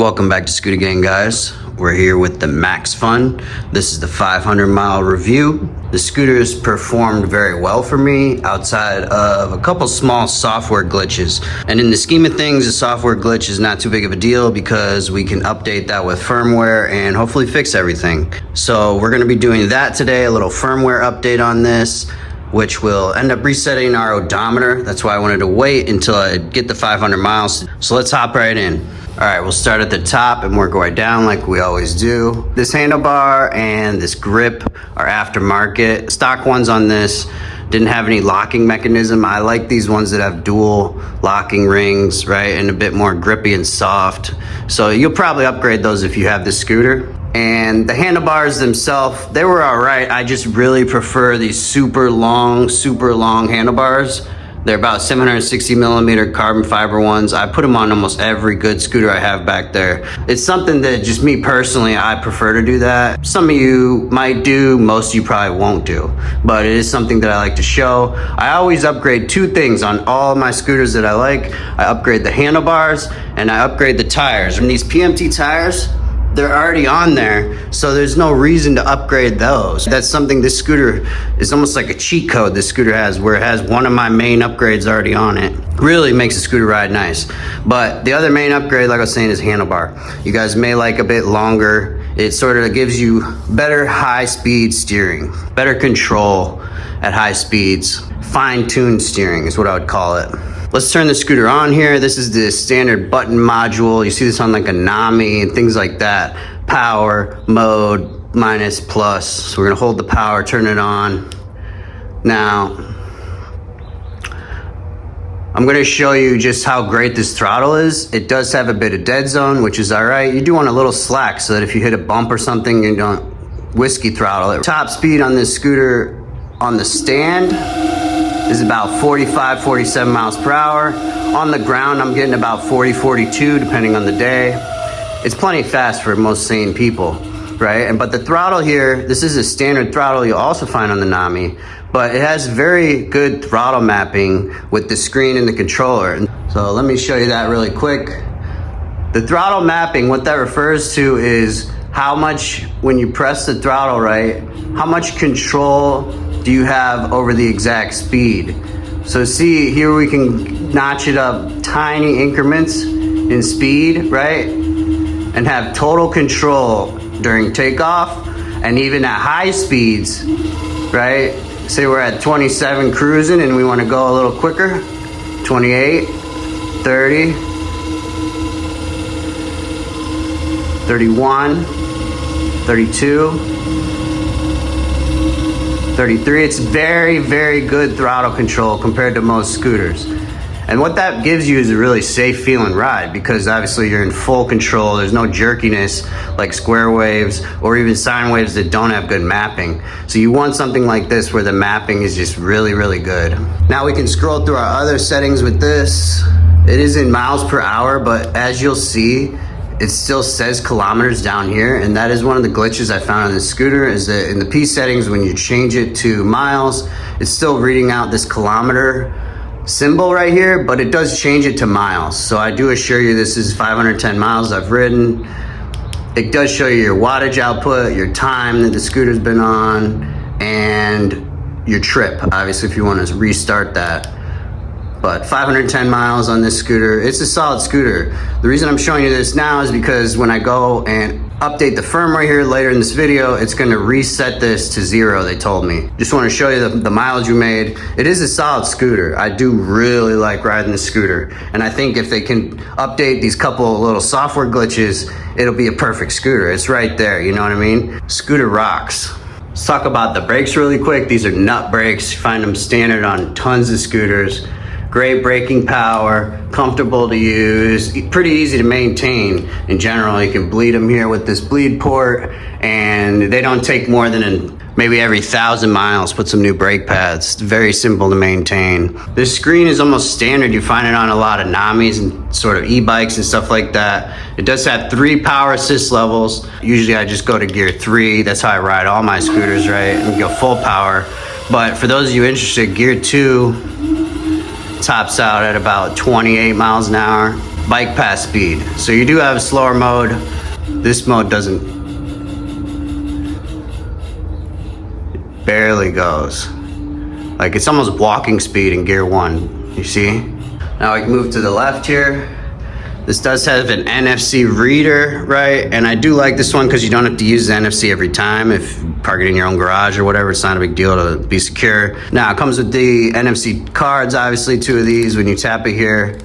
Welcome back to Scooter Gang, guys. We're here with the MaxFun. This is the 500-mile review. The scooter's performed very well for me outside of a couple small software glitches. And in the scheme of things, the software glitch is not too big of a deal because we can update that with firmware and hopefully fix everything. So we're gonna be doing that today, a little firmware update on this, which will end up resetting our odometer. That's why I wanted to wait until I get the 500 miles. So let's hop right in. All right, we'll start at the top and work our way down like we always do. This handlebar and this grip are aftermarket. Stock ones on this didn't have any locking mechanism. I like these ones that have dual locking rings, right? And a bit more grippy and soft. So you'll probably upgrade those if you have this scooter. And the handlebars themselves, they were all right. I just really prefer these super long handlebars. They're about 760 millimeter carbon fiber ones. I put them on almost every good scooter I have back there. It's something that just me personally, I prefer to do that. Some of you might do, most of you probably won't do, but it is something that I like to show. I always upgrade two things on all my scooters that I like. I upgrade the handlebars and I upgrade the tires. And these PMT tires, they're already on there, so there's no reason to upgrade those. That's something this scooter is almost like a cheat code this scooter has, where it has one of my main upgrades already on it. Really makes the scooter ride nice. But the other main upgrade, like I was saying, is handlebar. You guys may like a bit longer. It sort of gives you better high-speed steering, better control at high speeds. Fine-tuned steering is what I would call it. Let's turn the scooter on here. This is the standard button module. You see this on like a Nami and things like that. Power, mode, minus, plus. So we're gonna hold the power, turn it on. Now, I'm gonna show you just how great this throttle is. It does have a bit of dead zone, which is all right. You do want a little slack so that if you hit a bump or something, you don't whiskey throttle it. Top speed on this scooter on the stand is about 45, 47 miles per hour. On the ground, I'm getting about 40, 42, depending on the day. It's plenty fast for most sane people, right? But the throttle here, this is a standard throttle you'll also find on the Nami, but it has very good throttle mapping with the screen and the controller. So let me show you that really quick. The throttle mapping, what that refers to is how much, when you press the throttle right, how much control do you have over the exact speed. So see, here we can notch it up tiny increments in speed, right? And have total control during takeoff and even at high speeds, right? Say we're at 27 cruising and we want to go a little quicker, 28, 30, 31, 32, 33. It's very, very good throttle control compared to most scooters. And what that gives you is a really safe feeling ride because obviously you're in full control. There's no jerkiness like square waves or even sine waves that don't have good mapping. So you want something like this where the mapping is just really, really good. Now we can scroll through our other settings with this. It is in miles per hour, but as you'll see, it still says kilometers down here, and that is one of the glitches I found on this scooter is that in the P settings, when you change it to miles, it's still reading out this kilometer symbol right here, but it does change it to miles. So I do assure you this is 510 miles I've ridden. It does show you your wattage output, your time that the scooter's been on, and your trip, obviously, if you want to restart that. But 510 miles on this scooter, it's a solid scooter. The reason I'm showing you this now is because when I go and update the firmware here later in this video, it's gonna reset this to 0, they told me. Just wanna show you the mileage you made. It is a solid scooter. I do really like riding the scooter. And I think if they can update these couple little software glitches, it'll be a perfect scooter. It's right there, you know what I mean? Scooter rocks. Let's talk about the brakes really quick. These are nut brakes. You find them standard on tons of scooters. Great braking power, comfortable to use, pretty easy to maintain. In general, you can bleed them here with this bleed port, and they don't take more than maybe every 1,000 miles, put some new brake pads. It's very simple to maintain. This screen is almost standard. You find it on a lot of Namis and sort of e-bikes and stuff like that. It does have 3 power assist levels. Usually I just go to gear 3. That's how I ride all my scooters, right? And go full power. But for those of you interested, gear 2 tops out at about 28 miles an hour. bike pass speed. So you do have a slower mode. This mode doesn't, it barely goes. Like it's almost walking speed in gear 1, you see? Now we can move to the left here. This does have an NFC reader, right? And I do like this one because you don't have to use the NFC every time. If you park it in your own garage or whatever, it's not a big deal to be secure. Now it comes with the NFC cards, obviously 2 of these. When you tap it here,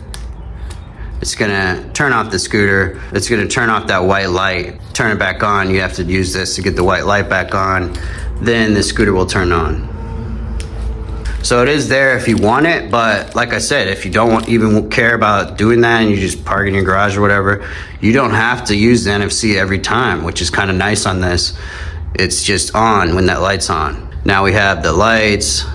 it's gonna turn off the scooter. It's gonna turn off that white light. Turn it back on, you have to use this to get the white light back on. Then the scooter will turn on. So it is there if you want it, but like I said, if you don't even care about doing that and you just park in your garage or whatever, you don't have to use the NFC every time, which is kind of nice on this. It's just on when that light's on. Now we have the lights,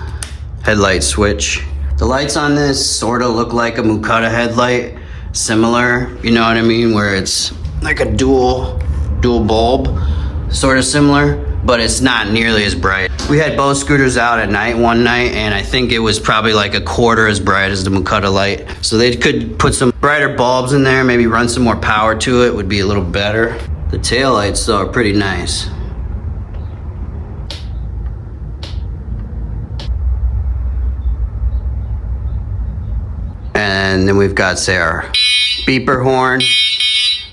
headlight switch. The lights on this sort of look like a Mukata headlight, similar, you know what I mean? Where it's like a dual bulb, sort of similar, but it's not nearly as bright. We had both scooters out at night one night, and I think it was probably like a quarter as bright as the Mukata light. So they could put some brighter bulbs in there, maybe run some more power to it, would be a little better. The tail lights though are pretty nice. And then we've got, say, our beeper horn.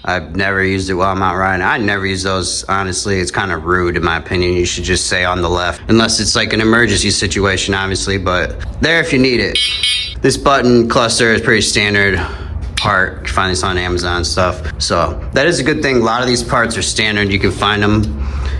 I've never used it while I'm out riding. I never use those, honestly. It's kind of rude in my opinion. You should just say on the left, unless it's like an emergency situation, obviously, but there if you need it. This button cluster is pretty standard part. You can find this on Amazon and stuff. So that is a good thing. A lot of these parts are standard. You can find them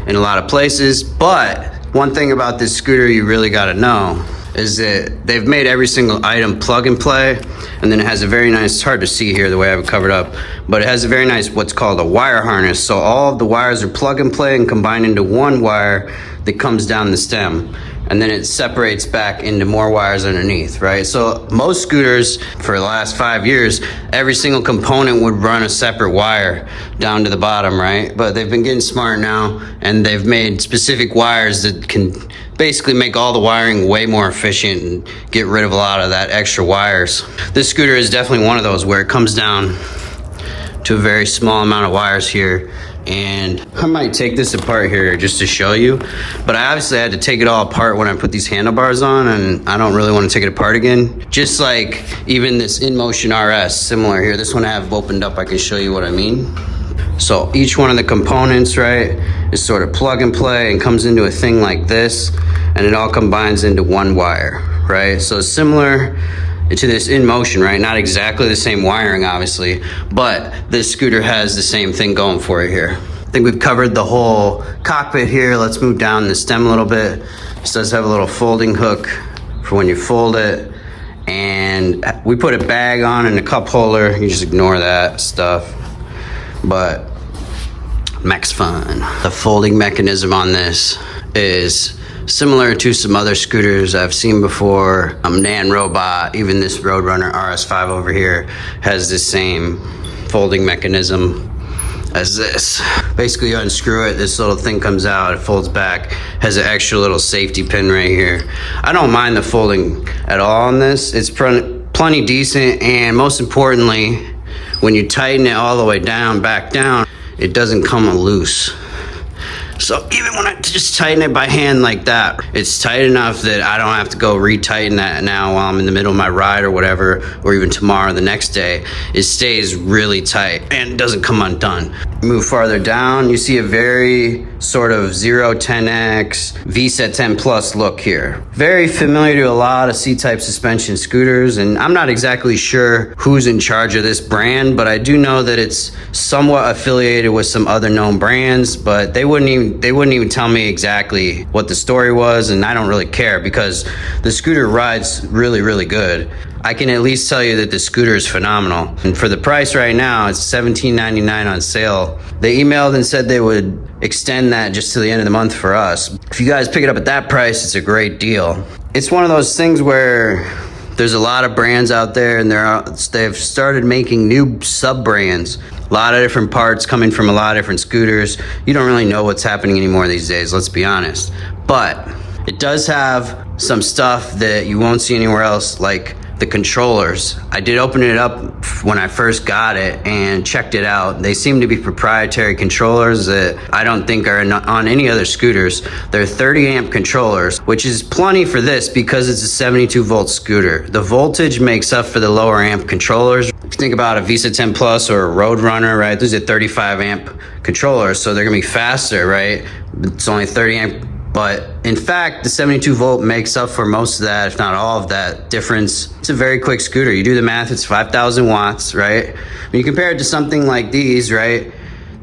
in a lot of places, but one thing about this scooter you really gotta know is that they've made every single item plug and play, and then it has a very nice, it's hard to see here the way I have it covered up, but it has a very nice what's called a wire harness. So all of the wires are plug and play and combined into one wire that comes down the stem, and then it separates back into more wires underneath, right? So most scooters for the last 5 years, every single component would run a separate wire down to the bottom, right? But they've been getting smart now, and they've made specific wires that can basically make all the wiring way more efficient and get rid of a lot of that extra wires. This scooter is definitely one of those where it comes down to a very small amount of wires here. And I might take this apart here just to show you, but I obviously had to take it all apart when I put these handlebars on, and I don't really want to take it apart again. Just like even this InMotion RS, similar here. This one I have opened up, I can show you what I mean. So each one of the components, right, is sort of plug and play and comes into a thing like this, and it all combines into one wire, right? So it's similar to this InMotion, right? Not exactly the same wiring, obviously, but this scooter has the same thing going for it here. I think we've covered the whole cockpit here. Let's move down the stem a little bit. This does have a little folding hook for when you fold it, and we put a bag on and a cup holder. You just ignore that stuff, but MaxFun. The folding mechanism on this is similar to some other scooters I've seen before. Nan Robot, even this Roadrunner RS5 over here has the same folding mechanism as this. Basically you unscrew it, this little thing comes out, it folds back, has an extra little safety pin right here. I don't mind the folding at all on this. It's plenty decent, and most importantly, when you tighten it all the way down, back down, it doesn't come loose. So even when I just tighten it by hand like that, it's tight enough that I don't have to go retighten that now while I'm in the middle of my ride or whatever, or even tomorrow, the next day. It stays really tight and it doesn't come undone. Move farther down, you see a very sort of 010X VSET 10 Plus look here. Very familiar to a lot of C-type suspension scooters, and I'm not exactly sure who's in charge of this brand, but I do know that it's somewhat affiliated with some other known brands, but they wouldn't even tell me exactly what the story was, and I don't really care because the scooter rides really, really good. I can at least tell you that the scooter is phenomenal. And for the price right now, it's $17.99 on sale. They emailed and said they would extend that just to the end of the month for us. If you guys pick it up at that price, it's a great deal. It's one of those things where there's a lot of brands out there, and they've started making new sub-brands. A lot of different parts coming from a lot of different scooters. You don't really know what's happening anymore these days, let's be honest. But it does have some stuff that you won't see anywhere else, like the controllers. I did open it up when I first got it and checked it out. They seem to be proprietary controllers that I don't think are on any other scooters. They're 30 amp controllers, which is plenty for this because it's a 72 volt scooter. The voltage makes up for the lower amp controllers. If you think about a Visa 10 Plus or a Roadrunner, right? Those are 35 amp controllers, so they're gonna be faster, right? It's only 30 amp. But in fact, the 72 volt makes up for most of that, if not all of that difference. It's a very quick scooter. You do the math, it's 5,000 watts, right? When you compare it to something like these, right?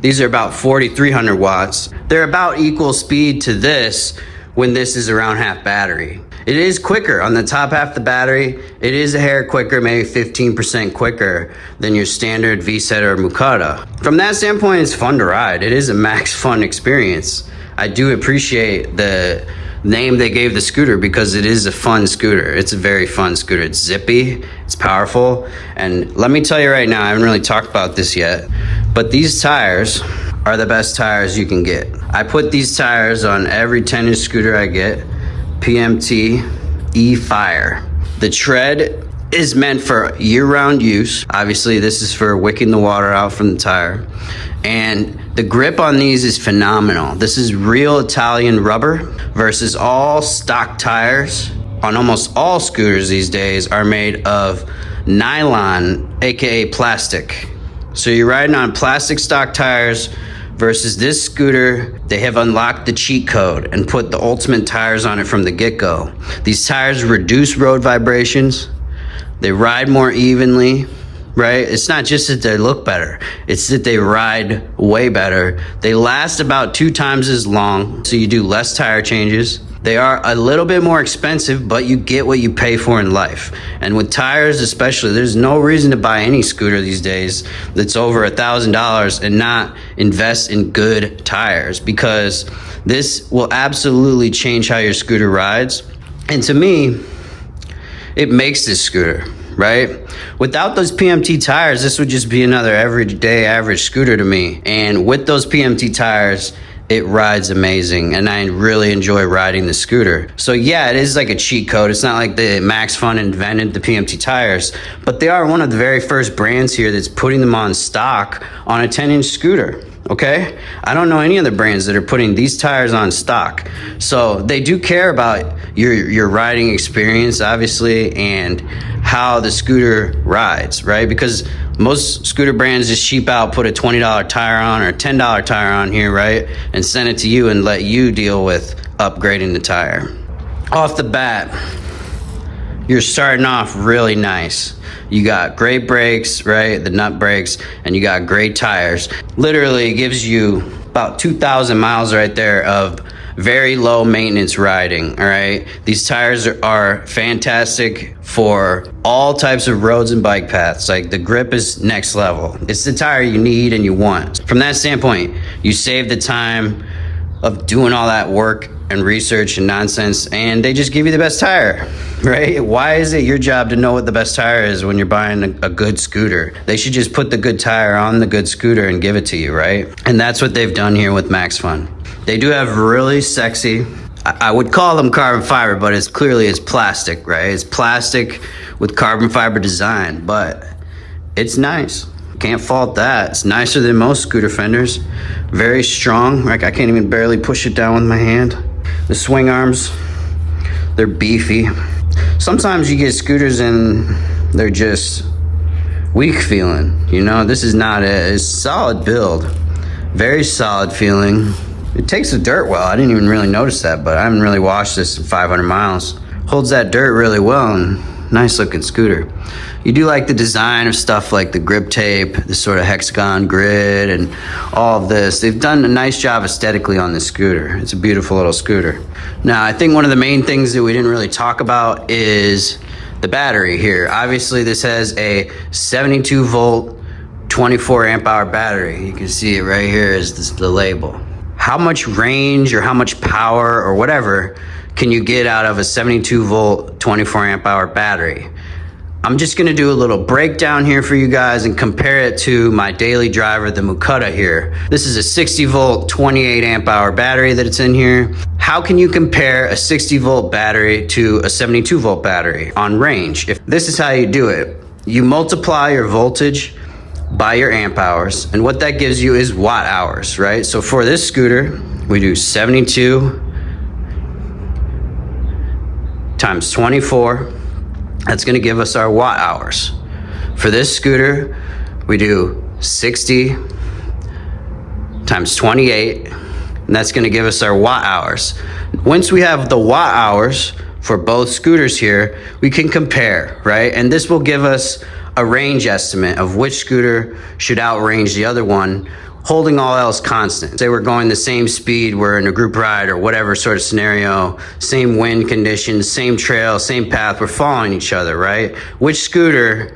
These are about 4,300 watts. They're about equal speed to this when this is around half battery. It is quicker on the top half of the battery. It is a hair quicker, maybe 15% quicker than your standard VSET or Mukata. From that standpoint, it's fun to ride. It is a MaxFun experience. I do appreciate the name they gave the scooter because it is a fun scooter. It's a very fun scooter. It's zippy, it's powerful, and let me tell you right now, I haven't really talked about this yet, but these tires are the best tires you can get. I put these tires on every 10-inch scooter I get, PMT E-Fire. The tread is meant for year-round use. Obviously, this is for wicking the water out from the tire. And the grip on these is phenomenal. This is real Italian rubber versus all stock tires on almost all scooters these days are made of nylon, aka plastic. So you're riding on plastic stock tires versus this scooter, they have unlocked the cheat code and put the ultimate tires on it from the get-go. These tires reduce road vibrations, they ride more evenly, right? It's not just that they look better, it's that they ride way better. They last about 2 times as long, so you do less tire changes. They are a little bit more expensive, but you get what you pay for in life. And with tires especially, there's no reason to buy any scooter these days that's over $1,000 and not invest in good tires, because this will absolutely change how your scooter rides. And to me, it makes this scooter, right? Without those PMT tires, this would just be another everyday average scooter to me. And with those PMT tires, it rides amazing, and I really enjoy riding the scooter. So yeah, it is like a cheat code. It's not like the MaxFun invented the PMT tires, but they are one of the very first brands here that's putting them on stock on a 10-inch scooter. Okay, I don't know any other brands that are putting these tires on stock. So they do care about your riding experience, obviously, and how the scooter rides, right? Because most scooter brands just cheap out, put a $20 tire on or a $10 tire on here, right? And send it to you and let you deal with upgrading the tire. Off the bat, you're starting off really nice. You got great brakes, right? The nut brakes, and you got great tires. Literally gives you about 2,000 miles right there of very low maintenance riding, all right? These tires are fantastic for all types of roads and bike paths. Like, the grip is next level. It's the tire you need and you want. From that standpoint, you save the time of doing all that work and research and nonsense, and they just give you the best tire, right? Why is it your job to know what the best tire is when you're buying a good scooter? They should just put the good tire on the good scooter and give it to you, right? And that's what they've done here with MaxFun. They do have really sexy, I would call them carbon fiber, but it's plastic, right? It's plastic with carbon fiber design, but it's nice. Can't fault that. It's nicer than most scooter fenders. Very strong. Like, I can't even barely push it down with my hand. The swing arms, they're beefy. Sometimes you get scooters and they're just weak feeling. You know, this is not a solid build. Very solid feeling. It takes the dirt well. I didn't even really notice that, but I haven't really washed this in 500 miles. Holds that dirt really well, and nice looking scooter. You do like the design of stuff like the grip tape, the sort of hexagon grid, and all of this. They've done a nice job aesthetically on this scooter. It's a beautiful little scooter. Now, I think one of the main things that we didn't really talk about is the battery here. Obviously, this has a 72 volt, 24 amp hour battery. You can see it right here is the label. How much range or how much power or whatever can you get out of a 72 volt, 24 amp hour battery? I'm just gonna do a little breakdown here for you guys and compare it to my daily driver, the Mukata here. This is a 60 volt, 28 amp hour battery that it's in here. How can you compare a 60 volt battery to a 72 volt battery on range? If this is how you do it, you multiply your voltage by your amp hours, and what that gives you is watt hours, right? So for this scooter, we do 72 times 24. That's gonna give us our watt hours. For this scooter, we do 60 times 28, and that's gonna give us our watt hours. Once we have the watt hours for both scooters here, we can compare, right? And this will give us a range estimate of which scooter should outrange the other one, holding all else constant. Say we're going the same speed, we're in a group ride or whatever sort of scenario, same wind conditions, same trail, same path, we're following each other, right? Which scooter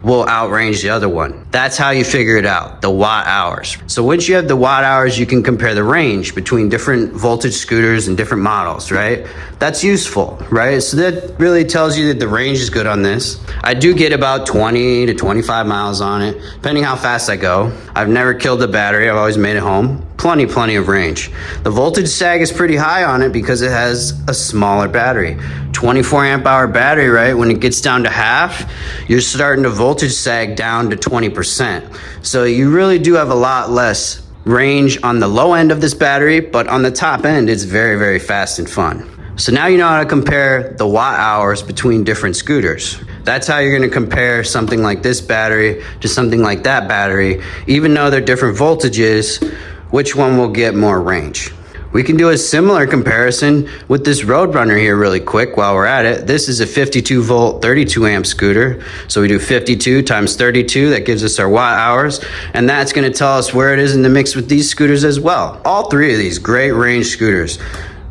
will outrange the other one? That's how you figure it out, the watt hours. So once you have the watt hours, you can compare the range between different voltage scooters and different models, right? That's useful, right? So that really tells you that the range is good on this. I do get about 20 to 25 miles on it, depending how fast I go. I've never killed the battery, I've always made it home. Plenty of range. The voltage sag is pretty high on it because it has a smaller battery. 24 amp hour battery, right? When it gets down to half, you're starting to voltage sag down to 20%. So you really do have a lot less range on the low end of this battery, but on the top end, it's very fast and fun. So now you know how to compare the watt hours between different scooters. That's how you're gonna compare something like this battery to something like that battery. Even though they're different voltages, which one will get more range? We can do a similar comparison with this Roadrunner here really quick while we're at it. This is a 52 volt, 32 amp scooter. So we do 52 times 32, that gives us our watt hours. And that's gonna tell us where it is in the mix with these scooters as well. All three of these great range scooters.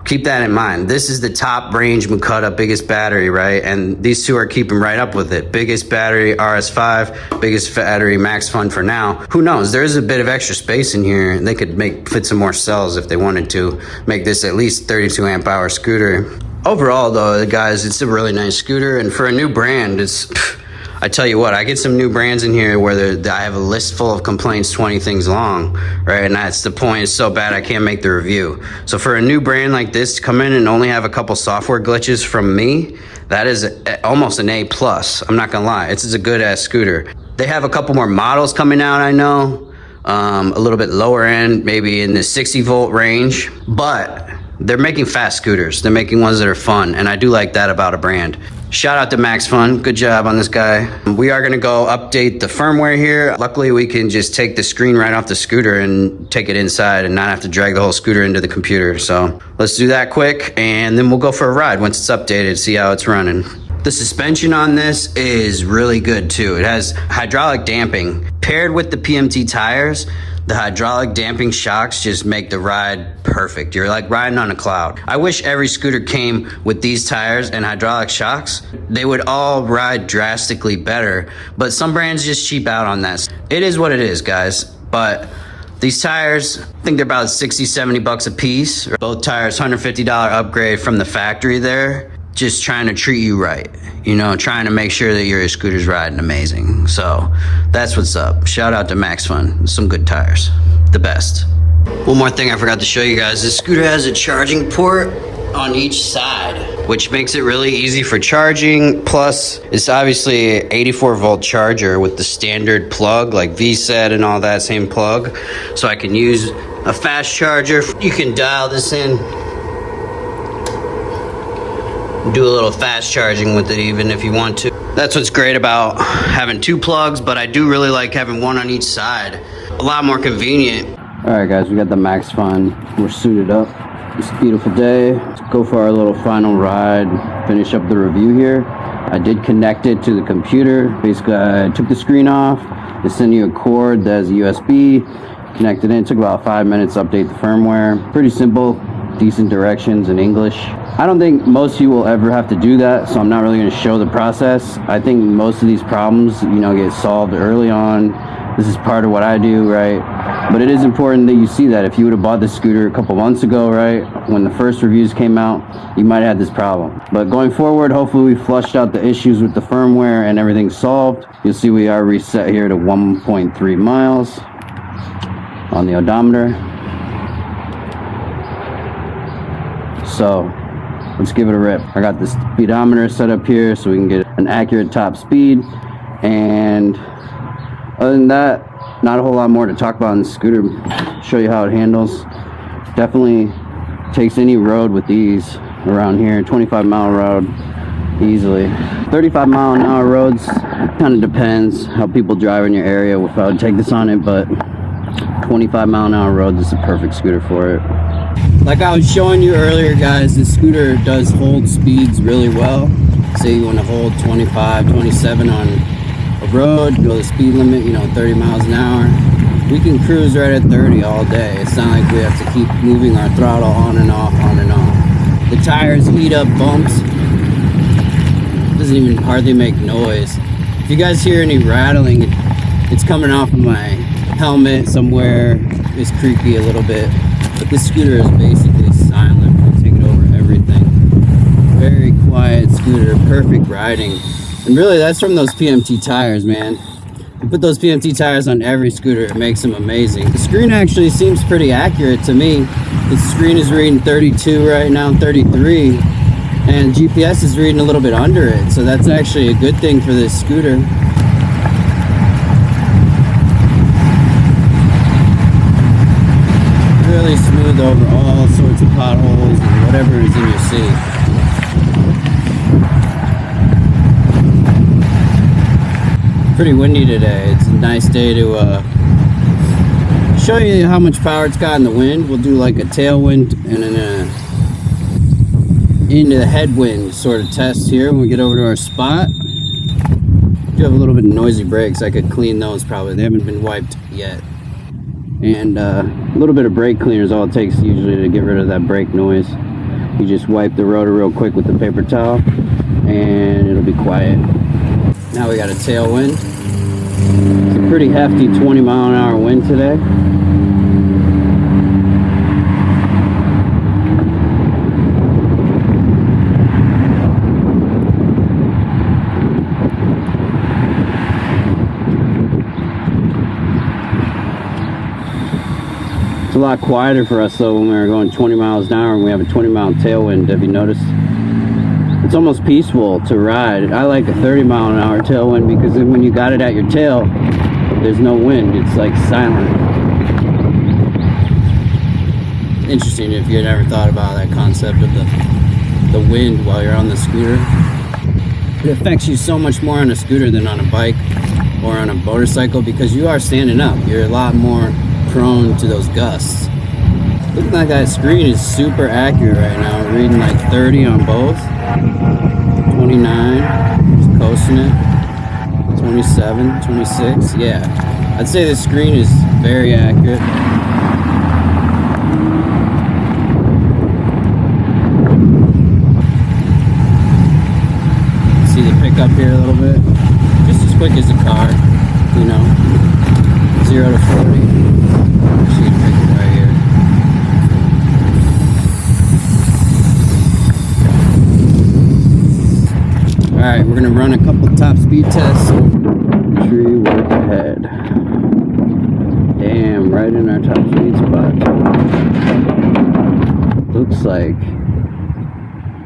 Keep that in mind. This is the top range Mukata, biggest battery, right? And these two are keeping right up with it. Biggest battery, RS5, biggest battery, MaxFun for now. Who knows? There's a bit of extra space in here. They could fit some more cells if they wanted to make this at least 32 amp hour scooter. Overall though, guys, it's a really nice scooter. And for a new brand, I tell you what, I get some new brands in here where I have a list full of complaints, 20 things long, right? And that's the point. It's so bad I can't make the review. So for a new brand like this to come in and only have a couple software glitches from me, that is almost an A+. I'm not gonna lie, it's a good ass scooter. They have a couple more models coming out, I know, a little bit lower end, maybe in the 60 volt range, but they're making fast scooters. They're making ones that are fun, and I do like that about a brand. Shout out to MaxFun, good job on this guy. We are gonna go update the firmware here. Luckily, we can just take the screen right off the scooter and take it inside and not have to drag the whole scooter into the computer. So let's do that quick, and then we'll go for a ride once it's updated, see how it's running. The suspension on this is really good too. It has hydraulic damping. Paired with the PMT tires, the hydraulic damping shocks just make the ride perfect. You're like riding on a cloud. I wish every scooter came with these tires and hydraulic shocks. They would all ride drastically better, but some brands just cheap out on that. It is what it is, guys. But these tires, I think they're about 60, 70 bucks a piece. Both tires, $150 upgrade from the factory there. Just trying to treat you right, you know, trying to make sure that your scooter's riding amazing. So that's what's up. Shout out to MaxFun, some good tires, the best. One more thing I forgot to show you guys, this scooter has a charging port on each side, which makes it really easy for charging. Plus, it's obviously an 84 volt charger with the standard plug, like VSET and all that, same plug. So I can use a fast charger. You can dial this in, do a little fast charging with it even if you want to. That's what's great about having two plugs, but I do really like having one on each side. A lot more convenient. All right guys, we got the MaxFun. We're suited up. It's a beautiful day. Let's go for our little final ride, finish up the review here. I did connect it to the computer. Basically, I took the screen off. They send you a cord that has a USB. Connected in, it took about 5 minutes to update the firmware. Pretty simple, decent directions in English. I don't think most of you will ever have to do that, so I'm not really going to show the process. I think most of these problems, you know, get solved early on. This is part of what I do, right? But it is important that you see that. If you would have bought this scooter a couple months ago, right, when the first reviews came out, you might have had this problem. But going forward, hopefully we flushed out the issues with the firmware and everything's solved. You'll see we are reset here to 1.3 miles on the odometer. So let's give it a rip. I got the speedometer set up here so we can get an accurate top speed. And other than that, not a whole lot more to talk about on the scooter. Show you how it handles. Definitely takes any road with ease around here. 25-mile road easily. 35-mile-an-hour roads, kind of depends how people drive in your area if I would take this on it, but 25-mile-an-hour roads is a perfect scooter for it. Like I was showing you earlier, guys, this scooter does hold speeds really well. Say you want to hold 25, 27 on a road, go the speed limit, 30 miles an hour. We can cruise right at 30 all day. It's not like we have to keep moving our throttle on and off, on and off. The tires heat up bumps. It doesn't even hardly make noise. If you guys hear any rattling, it's coming off of my helmet somewhere. It's creaky a little bit. But this scooter is basically silent. We'll take it over everything. Very quiet scooter, perfect riding. And really, that's from those PMT tires, man. You put those PMT tires on every scooter, it makes them amazing. The screen actually seems pretty accurate to me. The screen is reading 32 right now, 33. And GPS is reading a little bit under it. So that's actually a good thing for this scooter. Really smooth over all sorts of potholes and whatever is in your sea. Pretty windy today. It's a nice day to show you how much power it's got in the wind. We'll do like a tailwind and then into the headwind sort of test here when we get over to our spot. Do have a little bit of noisy brakes. I could clean those probably. They haven't been wiped yet. And a little bit of brake cleaner is all it takes usually to get rid of that brake noise. You just wipe the rotor real quick with the paper towel and it'll be quiet. Now we got a tailwind. It's a pretty hefty 20-mile-an-hour wind today. It's a lot quieter for us though when we were going 20 miles an hour and we have a 20-mile tailwind. Have you noticed? It's almost peaceful to ride. I like a 30-mile-an-hour tailwind because then when you got it at your tail, there's no wind. It's like silent. Interesting if you had ever thought about that concept of the wind while you're on the scooter. It affects you so much more on a scooter than on a bike or on a motorcycle because you are standing up. You're a lot more prone to those gusts. Looking like that screen is super accurate right now. We're reading like 30 on both. 29, just coasting it. 27, 26, yeah. I'd say the screen is very accurate. See the pickup here a little bit? Just as quick as a car, 0 to 40. See the pickup right here. Alright, we're going to run a couple top speed tests. Tree work ahead. Damn, right in our top speed spot. Looks like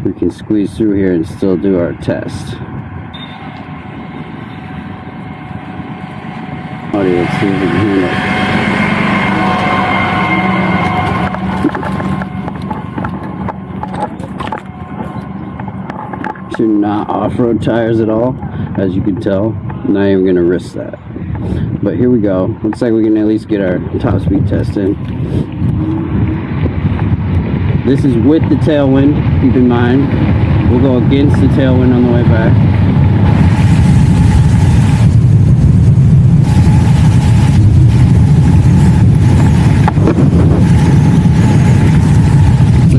we can squeeze through here and still do our test. Audio, let's see if we can hear that. Not off-road tires at all, as you can tell. I'm not even gonna risk that, but here we go. Looks like we can at least get our top speed test in. This is with the tailwind, keep in mind. We'll go against the tailwind on the way back.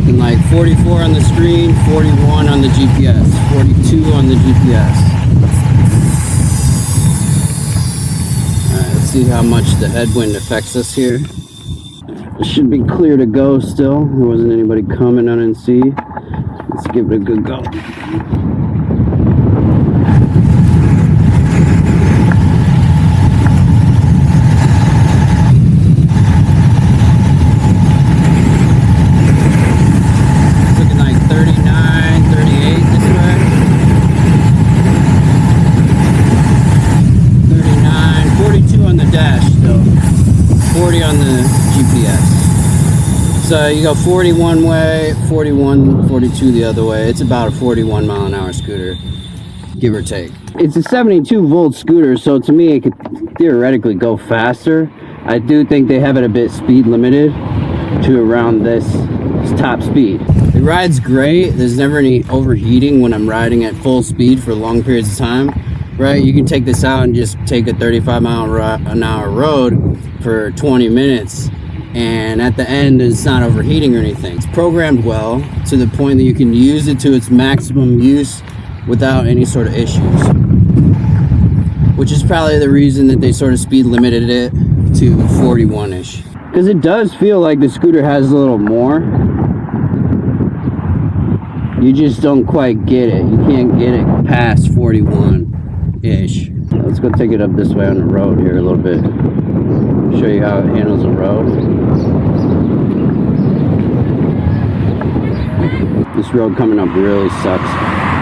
Like 44 on the screen, 41 on the GPS, 42 on the GPS. Alright, let's see how much the headwind affects us here. It should be clear to go still. There wasn't anybody coming on NC. Let's give it a good go. It's looking like 39, 38 this way. 39, 42 on the dash still. 40 on the GPS. So you go 40 one way, 41, 42 the other way. It's about a 41 mile an hour scooter, give or take. It's a 72 volt scooter, so to me it could theoretically go faster. I do think they have it a bit speed limited to around this top speed. It rides great. There's never any overheating when I'm riding at full speed for long periods of time. Right, you can take this out and just take a 35 mile an hour road for 20 minutes, and at the end it's not overheating or anything. It's programmed well to the point that you can use it to its maximum use without any sort of issues, which is probably the reason that they sort of speed limited it to 41-ish, because it does feel like the scooter has a little more. You just don't quite get it. You can't get it past 41-ish. Let's go take it up this way on the road here a little bit. Show you how it handles the road. This road coming up really sucks.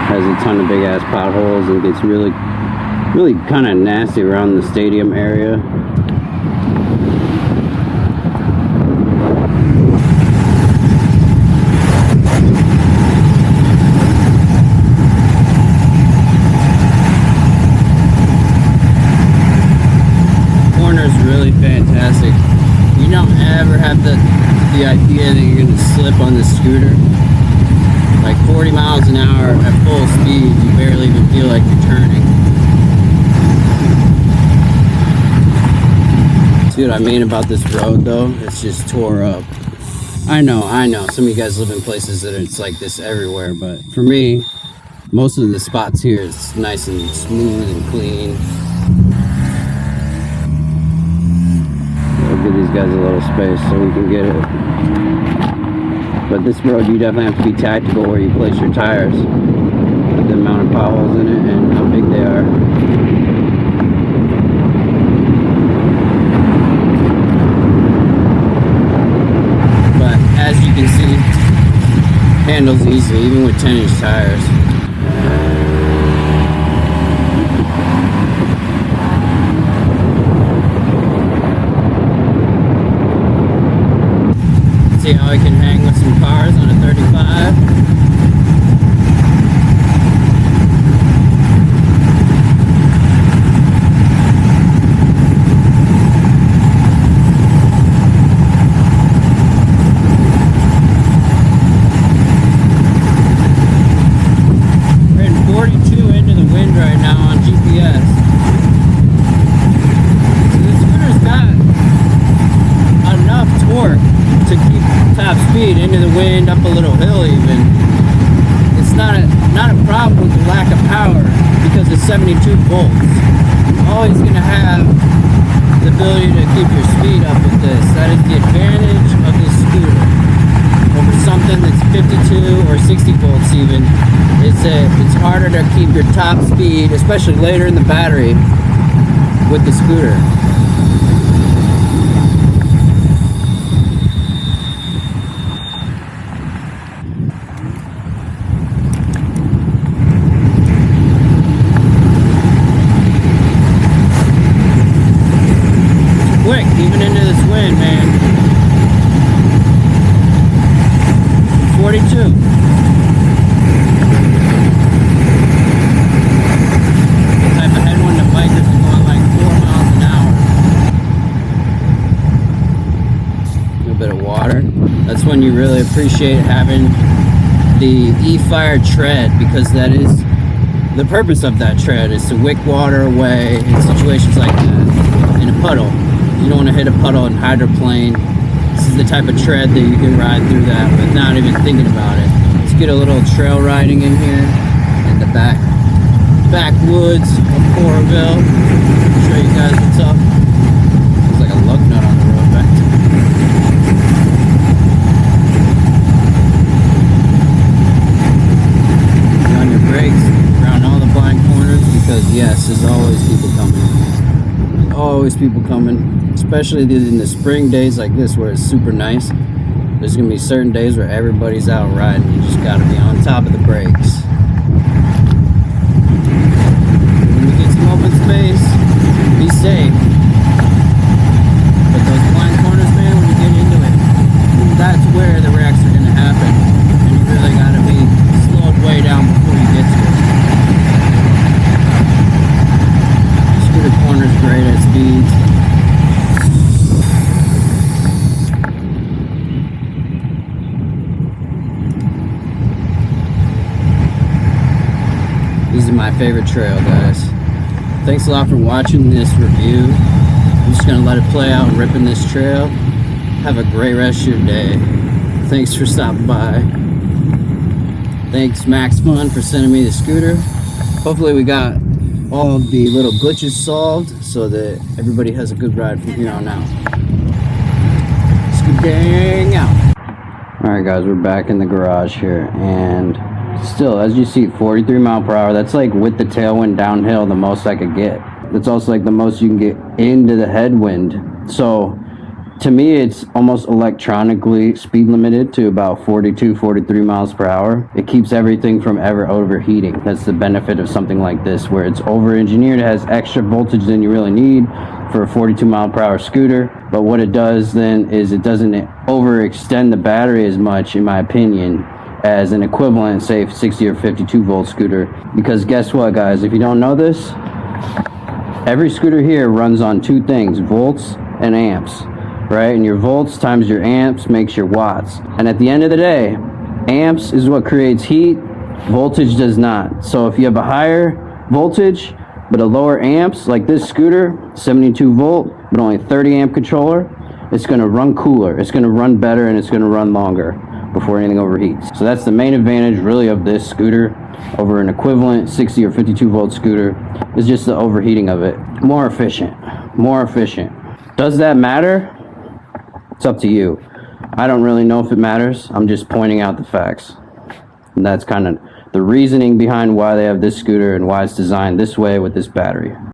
Has a ton of big ass potholes and gets really kind of nasty around the stadium area. Really fantastic. You don't ever have the idea that you're going to slip on the scooter. Like 40 miles an hour at full speed, you barely even feel like you're turning. See what I mean about this road though? It's just tore up. I know. Some of you guys live in places that it's like this everywhere, but for me, most of the spots here is nice and smooth and clean. Give these guys a little space so we can get it. But this road, you definitely have to be tactical where you place your tires, with the amount of potholes in it and how big they are. But as you can see, handles easily even with 10-inch tires. See how I can hang with some cars on a 35. We're in 42 into the wind right now on GPS. So this scooter's got enough torque to keep top speed into the wind, up a little hill even. It's not a problem with the lack of power because it's 72 volts. Always gonna have the ability to keep your speed up with this. That is the advantage of this scooter over something that's 52 or 60 volts even. It's harder to keep your top speed, especially later in the battery, with the scooter. Quick, even into this wind, man. 42. The type of headwind the bikers are going like 4 miles an hour. A little bit of water. That's when you really appreciate having the E-Fire tread, because that is the purpose of that tread, is to wick water away in situations like that, in a puddle. You don't want to hit a puddle and hydroplane. This is the type of tread that you can ride through that without even thinking about it. Let's get a little trail riding in here in the backwoods of Coralville. Show you guys what's up. people coming, especially in the spring days like this where it's super nice. There's gonna be certain days where everybody's out riding. You just gotta be on top of the brakes. When you get some open space, be safe. But those blind corners, man, when you get into it, that's where the wrecks are gonna happen. And you really gotta be slowed way down before you get to it. Scooter corners great at speeds. This is my favorite trail, guys. Thanks a lot for watching this review. I'm just gonna let it play out and rip in this trail. Have a great rest of your day. Thanks for stopping by. Thanks MaxFun for sending me the scooter. Hopefully we got all of the little glitches solved so that everybody has a good ride from here on out. Scooting out. Alright guys, we're back in the garage here, and still, as you see, 43 mile per hour. That's like with the tailwind downhill, the most I could get. That's also like the most you can get into the headwind. So to me, it's almost electronically speed limited to about 42, 43 miles per hour. It keeps everything from ever overheating. That's the benefit of something like this, where it's over-engineered. It has extra voltage than you really need for a 42 mile per hour scooter. But what it does then is it doesn't overextend the battery as much, in my opinion, as an equivalent, say, 60 or 52 volt scooter. Because guess what, guys? If you don't know this, every scooter here runs on two things: volts and amps, right? And your volts times your amps makes your watts. And at the end of the day, amps is what creates heat, voltage does not. So if you have a higher voltage but a lower amps, like this scooter, 72 volt but only 30 amp controller, it's going to run cooler, it's going to run better, and it's going to run longer before anything overheats. So that's the main advantage really of this scooter over an equivalent 60 or 52 volt scooter, is just the overheating of it. More efficient. Does that matter? It's up to you. I don't really know if it matters. I'm just pointing out the facts. And that's kind of the reasoning behind why they have this scooter and why it's designed this way with this battery.